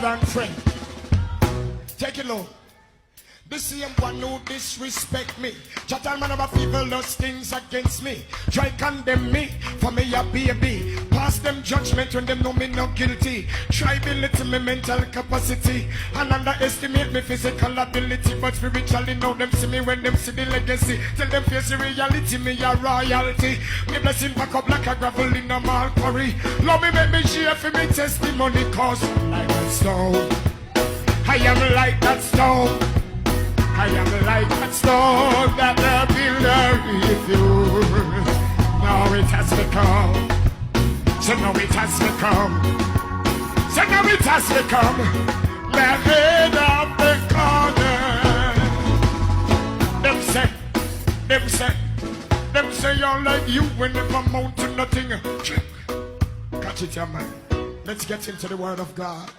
and friend. Take it low. This same one who disrespect me. Chattel man of people does things against me. Try condemn me for me a baby. Pass them judgment when them know me not guilty. Try belittle me mental capacity and underestimate me physical ability. But spiritually know them see me when them see the legacy. Tell them face the reality, me a royalty. Me blessing back up like a gravel in a mall quarry. Love me make me share for me testimony. Cause I'm like that stone. I am like that stone. I am like that stone that the builder refused. Now it has become. So now it has become. So now it has become the head of the corner. Them say you're like you when never amount to nothing. Catch it, your man. Let's get into the word of God.